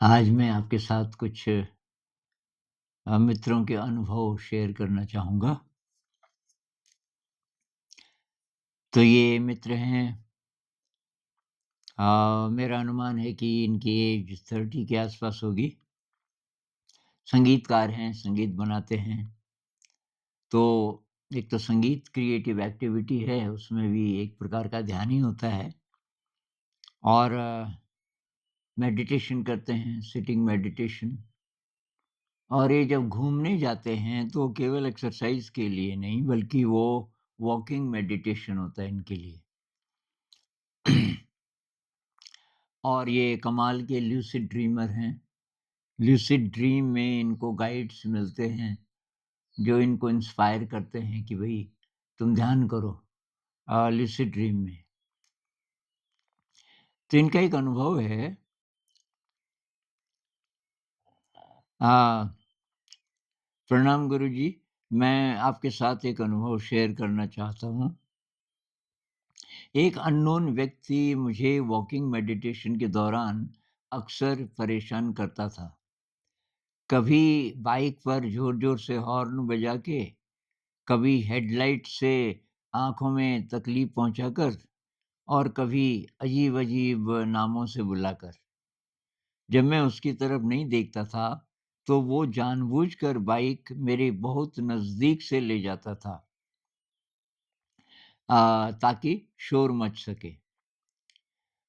आज मैं आपके साथ कुछ मित्रों के अनुभव शेयर करना चाहूँगा। तो ये मित्र हैं। मेरा अनुमान है कि इनकी एज 30 के आस-पास होगी। संगीतकार हैं, संगीत बनाते हैं। तो एक तो संगीत क्रिएटिव एक्टिविटी है, उसमें भी एक प्रकार का ध्यान ही होता है। और मेडिटेशन करते हैं, सिटिंग मेडिटेशन। और ये जब घूमने जाते हैं तो केवल एक्सरसाइज़ के लिए नहीं, बल्कि वो वॉकिंग मेडिटेशन होता है इनके लिए। और ये कमाल के लूसिड ड्रीमर हैं। लूसिड ड्रीम में इनको गाइड्स मिलते हैं, जो इनको इंस्पायर करते हैं कि भई तुम ध्यान करो लूसिड ड्रीम में। तो इनका एक अनुभव है। अ, प्रणाम गुरुजी, मैं आपके साथ एक अनुभव शेयर करना चाहता हूँ। एक अननोन व्यक्ति मुझे वॉकिंग मेडिटेशन के दौरान अक्सर परेशान करता था। कभी बाइक पर ज़ोर-ज़ोर से हॉर्न बजा के, कभी हेडलाइट से आँखों में तकलीफ पहुँचाकर और कभी अजीब-अजीब नामों से बुलाकर। जब मैं उसकी तरफ नहीं देखता था, तो वो जानबूझकर बाइक मेरे बहुत नज़दीक से ले जाता था ताकि शोर मच सके।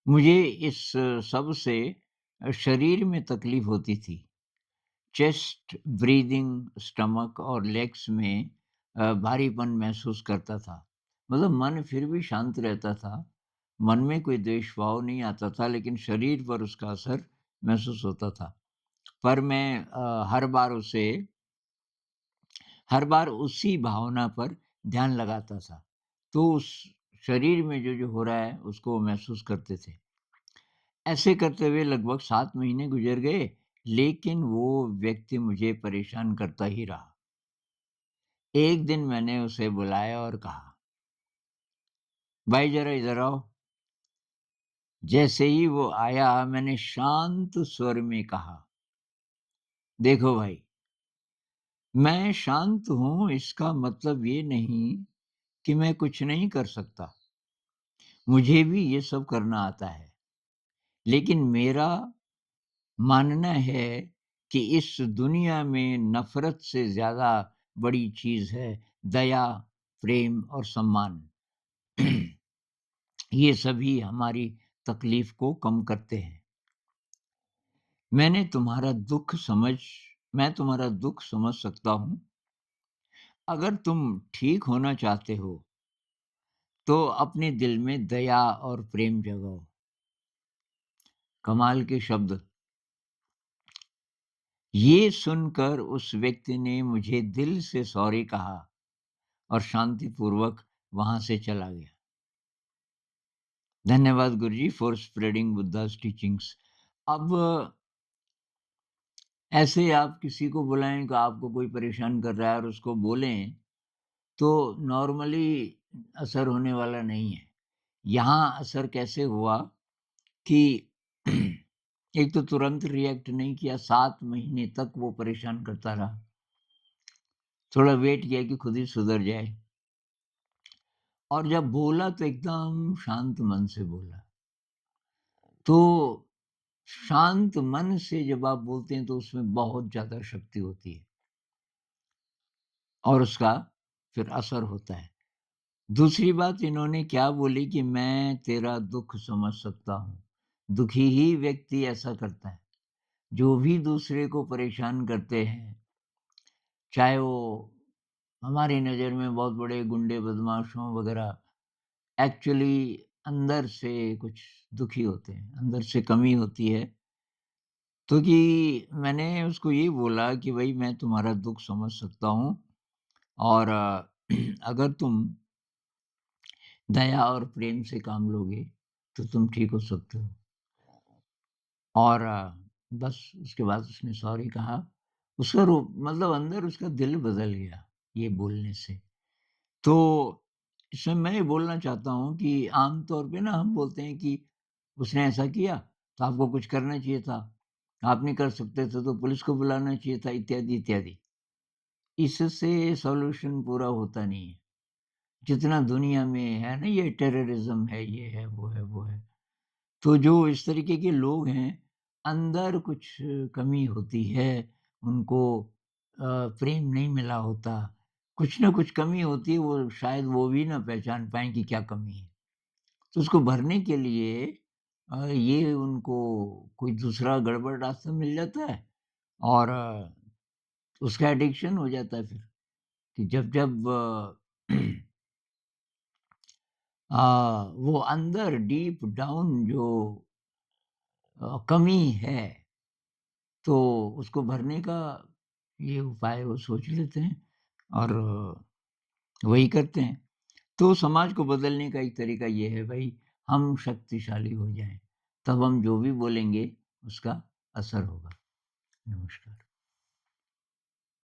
मुझे इस सब से शरीर में तकलीफ होती थी। चेस्ट, ब्रीदिंग, स्टमक और लेग्स में भारीपन महसूस करता था। मतलब मन फिर भी शांत रहता था। मन में कोई द्वेष भाव नहीं आता था, लेकिन शरीर पर उसका असर महसूस होता था। पर मैं हर बार उसी भावना पर ध्यान लगाता था। तो उस शरीर में जो-जो हो रहा है, उसको वो महसूस करते थे। ऐसे करते हुए लगभग 7 महीने गुज़र गए, लेकिन वो व्यक्ति मुझे परेशान करता ही रहा। एक दिन मैंने उसे बुलाया और कहा, "भाई ज़रा इधर आओ।" जैसे ही वो आया, मैंने शांत स्वर में कहा, "देखो भाई, मैं शांत हूँ, इसका मतलब ये नहीं कि मैं कुछ नहीं कर सकता। मुझे भी ये सब करना आता है। लेकिन मेरा मानना है कि इस दुनिया में नफ़रत से ज़्यादा बड़ी चीज़ है दया, प्रेम और सम्मान। ये सभी हमारी तकलीफ़ को कम करते हैं। मैंने तुम्हारा दुःख समझ मैं तुम्हारा दुःख समझ सकता हूँ। अगर तुम ठीक होना चाहते हो, तो अपने दिल में दया और प्रेम जगाओ।" कमाल के शब्द। ये सुनकर उस व्यक्ति ने मुझे दिल से सॉरी कहा और शांतिपूर्वक वहाँ से चला गया। धन्यवाद गुरुजी फॉर स्प्रेडिंग बुद्धाज़ टीचिंग्स। अब ऐसे आप किसी को बुलाएँ कि आपको कोई परेशान कर रहा है और उसको बोलें, तो नॉर्मली असर होने वाला नहीं है। यहाँ असर कैसे हुआ कि एक तो तुरंत रिएक्ट नहीं किया, 7 महीने तक वो परेशान करता रहा। थोड़ा वेट किया कि खुद ही सुधर जाए और जब बोला तो एकदम शांत मन से बोला। तो शांत मन से जब आप बोलते हैं तो उसमें बहुत ज़्यादा शक्ति होती है और उसका फिर असर होता है। दूसरी बात इन्होंने क्या बोली कि मैं तेरा दुःख समझ सकता हूँ। दुखी ही व्यक्ति ऐसा करता है। जो भी दूसरे को परेशान करते हैं, चाहे वो हमारी नज़र में बहुत बड़े गुंडे, बदमाश हों वग़ैरह, एक्चुअली अंदर से कुछ दुखी होते हैं, अंदर से कमी होती है। तो कि मैंने उसको ये बोला कि भई मैं तुम्हारा दुःख समझ सकता हूँ और अगर तुम दया और प्रेम से काम लोगे, तो तुम ठीक हो सकते हो। और बस उसके बाद उसने सॉरी कहा। उसका रो मतलब अंदर उसका दिल बदल गया, ये बोलने से। तो इसमें मैं ये बोलना चाहता हूँ कि आम तौर पे ना हम बोलते हैं कि उसने ऐसा किया, तो आपको कुछ करना चाहिए था। आप नहीं कर सकते थे तो पुलिस को बुलाना चाहिए था इत्यादि, इत्यादि। इससे सॉल्यूशन पूरा होता नहीं है। जितना दुनिया में है ना ये टेररिज़्म है, ये है, वो है, वो है। तो जो इस तरीके के लोग हैं, अंदर कुछ कमी होती है, उनको प्रेम नहीं मिला होता, कुछ न कुछ कमी होती है, वो शायद वो भी ना पहचान पाएँ कि क्या कमी है। तो उसको भरने के लिए ये उनको कोई दूसरा गड़बड़ रास्ता मिल जाता है और उसका एडिक्शन हो जाता है फिर कि जब वो अंदर डीप डाउन जो कमी है, तो उसको भरने का ये उपाय वो सोच लेते हैं और वही करते हैं। तो समाज को बदलने का एक तरीका ये है भई, हम शक्तिशाली हो जाएँ, तब हम जो भी बोलेंगे उसका असर होगा। नमस्कार।